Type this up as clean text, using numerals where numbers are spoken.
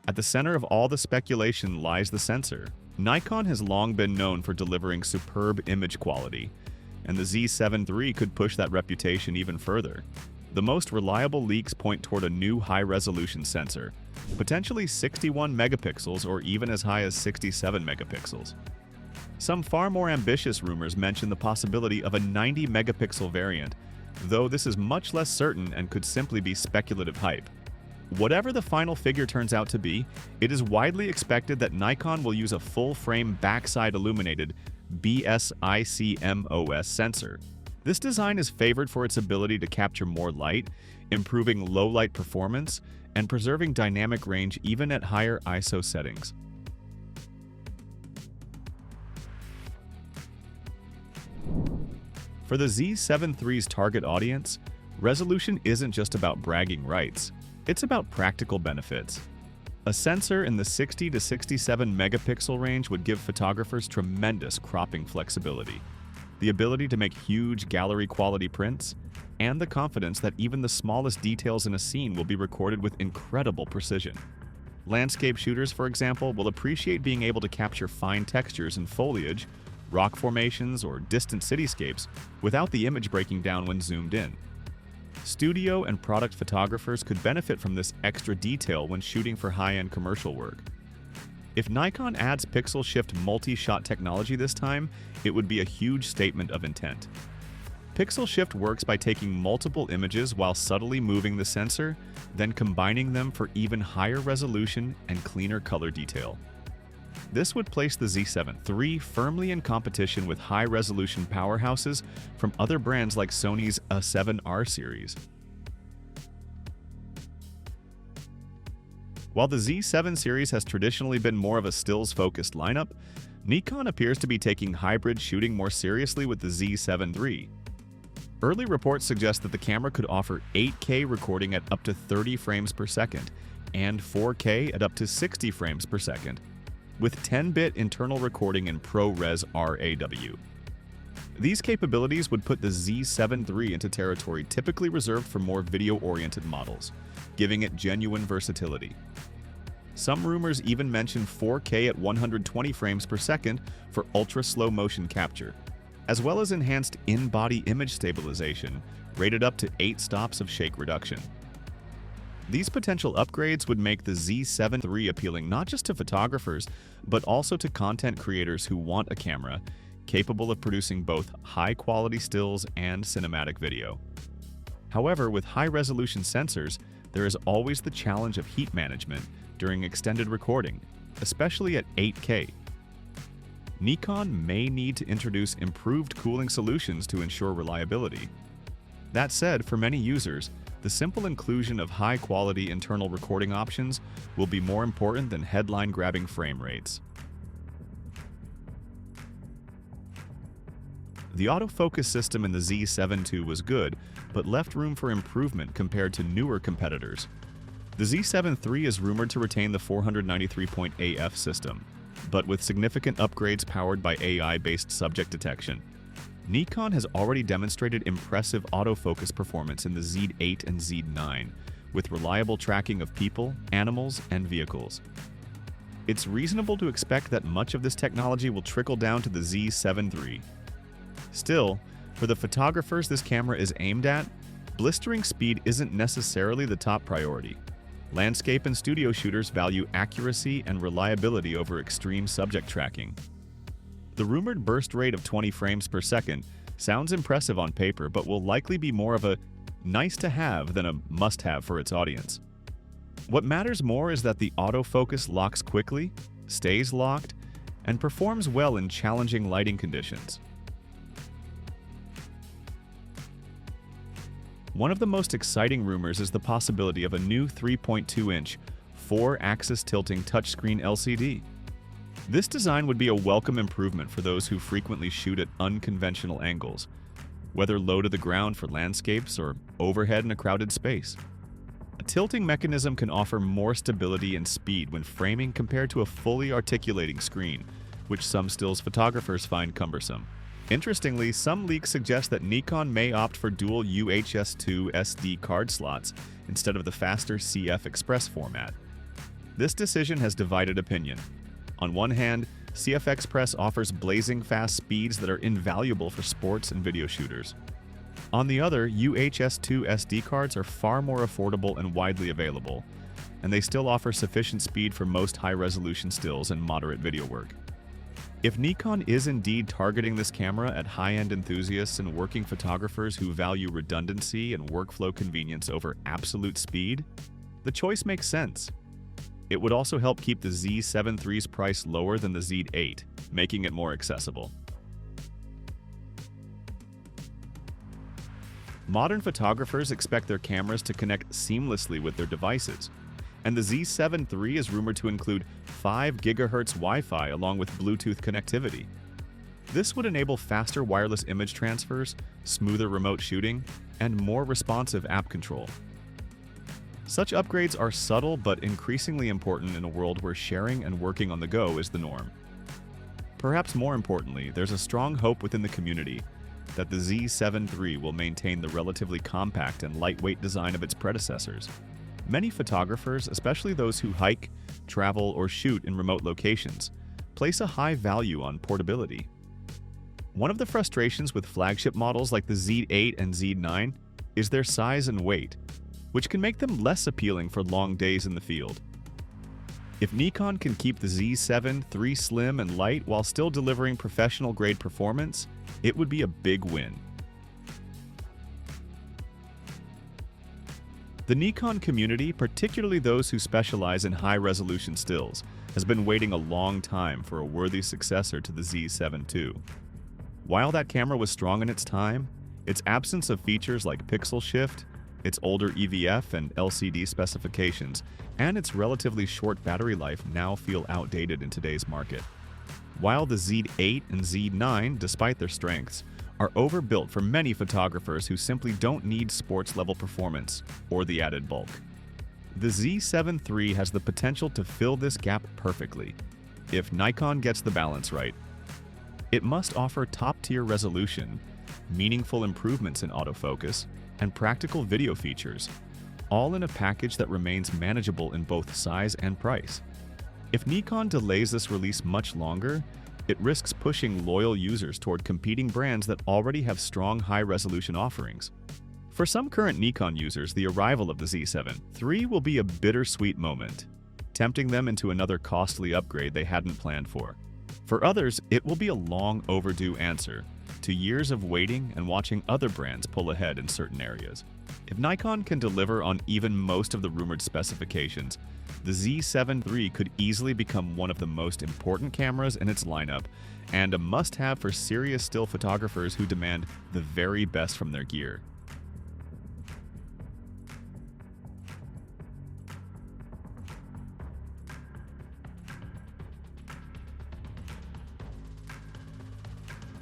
At the center of all the speculation lies the sensor. Nikon has long been known for delivering superb image quality, and the Z7 III could push that reputation even further. The most reliable leaks point toward a new high-resolution sensor, potentially 61 megapixels or even as high as 67 megapixels. Some far more ambitious rumors mention the possibility of a 90 megapixel variant, though this is much less certain and could simply be speculative hype. Whatever the final figure turns out to be, it is widely expected that Nikon will use a full-frame backside illuminated BSI CMOS sensor. This design is favored for its ability to capture more light, improving low-light performance, and preserving dynamic range even at higher ISO settings. For the Z7 III's target audience, resolution isn't just about bragging rights, it's about practical benefits. A sensor in the 60 to 67 megapixel range would give photographers tremendous cropping flexibility, the ability to make huge gallery-quality prints, and the confidence that even the smallest details in a scene will be recorded with incredible precision. Landscape shooters, for example, will appreciate being able to capture fine textures in foliage, rock formations, or distant cityscapes without the image breaking down when zoomed in. Studio and product photographers could benefit from this extra detail when shooting for high-end commercial work. If Nikon adds pixel shift multi-shot technology this time, it would be a huge statement of intent. Pixel shift works by taking multiple images while subtly moving the sensor, then combining them for even higher resolution and cleaner color detail. This would place the Z7 III firmly in competition with high-resolution powerhouses from other brands like Sony's A7 R series. While the Z7 series has traditionally been more of a stills-focused lineup, Nikon appears to be taking hybrid shooting more seriously with the Z7 III. Early reports suggest that the camera could offer 8K recording at up to 30 frames per second and 4K at up to 60 frames per second, with 10-bit internal recording in ProRes RAW. These capabilities would put the Z7 III into territory typically reserved for more video-oriented models, giving it genuine versatility. Some rumors even mention 4K at 120 frames per second for ultra-slow motion capture, as well as enhanced in-body image stabilization, rated up to 8 stops of shake reduction. These potential upgrades would make the Z7 III appealing not just to photographers, but also to content creators who want a camera capable of producing both high-quality stills and cinematic video. However, with high-resolution sensors, there is always the challenge of heat management during extended recording, especially at 8K. Nikon may need to introduce improved cooling solutions to ensure reliability. That said, for many users, the simple inclusion of high-quality internal recording options will be more important than headline-grabbing frame rates. The autofocus system in the Z7 II was good, but left room for improvement compared to newer competitors. The Z7 III is rumored to retain the 493-point AF system, but with significant upgrades powered by AI-based subject detection. Nikon has already demonstrated impressive autofocus performance in the Z8 and Z9, with reliable tracking of people, animals, and vehicles. It's reasonable to expect that much of this technology will trickle down to the Z7 III. Still, for the photographers this camera is aimed at, blistering speed isn't necessarily the top priority. Landscape and studio shooters value accuracy and reliability over extreme subject tracking. The rumored burst rate of 20 frames per second sounds impressive on paper, but will likely be more of a nice-to-have than a must-have for its audience. What matters more is that the autofocus locks quickly, stays locked, and performs well in challenging lighting conditions. One of the most exciting rumors is the possibility of a new 3.2-inch, 4-axis tilting touchscreen LCD. This design would be a welcome improvement for those who frequently shoot at unconventional angles, whether low to the ground for landscapes or overhead in a crowded space. A tilting mechanism can offer more stability and speed when framing compared to a fully articulating screen, which some stills photographers find cumbersome. Interestingly, some leaks suggest that Nikon may opt for dual UHS-II SD card slots instead of the faster CF Express format. This decision has divided opinion. On one hand, CF Express offers blazing fast speeds that are invaluable for sports and video shooters. On the other, UHS-II SD cards are far more affordable and widely available, and they still offer sufficient speed for most high-resolution stills and moderate video work. If Nikon is indeed targeting this camera at high-end enthusiasts and working photographers who value redundancy and workflow convenience over absolute speed, the choice makes sense. It would also help keep the Z7 III's price lower than the Z8, making it more accessible. Modern photographers expect their cameras to connect seamlessly with their devices, and the Z7 III is rumored to include 5 GHz Wi-Fi along with Bluetooth connectivity. This would enable faster wireless image transfers, smoother remote shooting, and more responsive app control. Such upgrades are subtle but increasingly important in a world where sharing and working on the go is the norm. Perhaps more importantly, there's a strong hope within the community that the Z7 III will maintain the relatively compact and lightweight design of its predecessors. Many photographers, especially those who hike, travel, or shoot in remote locations, place a high value on portability. One of the frustrations with flagship models like the Z8 and Z9 is their size and weight, which can make them less appealing for long days in the field. If Nikon can keep the Z7 III slim and light while still delivering professional-grade performance, it would be a big win. The Nikon community, particularly those who specialize in high-resolution stills, has been waiting a long time for a worthy successor to the Z7 II. While that camera was strong in its time, its absence of features like pixel shift, its older EVF and LCD specifications, and its relatively short battery life now feel outdated in today's market. While the Z8 and Z9, despite their strengths, are overbuilt for many photographers who simply don't need sports-level performance or the added bulk. The Z7 III has the potential to fill this gap perfectly, if Nikon gets the balance right. It must offer top-tier resolution, meaningful improvements in autofocus, and practical video features, all in a package that remains manageable in both size and price. If Nikon delays this release much longer, it risks pushing loyal users toward competing brands that already have strong high-resolution offerings. For some current Nikon users, the arrival of the Z7 III will be a bittersweet moment, tempting them into another costly upgrade they hadn't planned for. For others, it will be a long overdue answer to years of waiting and watching other brands pull ahead in certain areas. If Nikon can deliver on even most of the rumored specifications, the Z7 III could easily become one of the most important cameras in its lineup and a must-have for serious still photographers who demand the very best from their gear.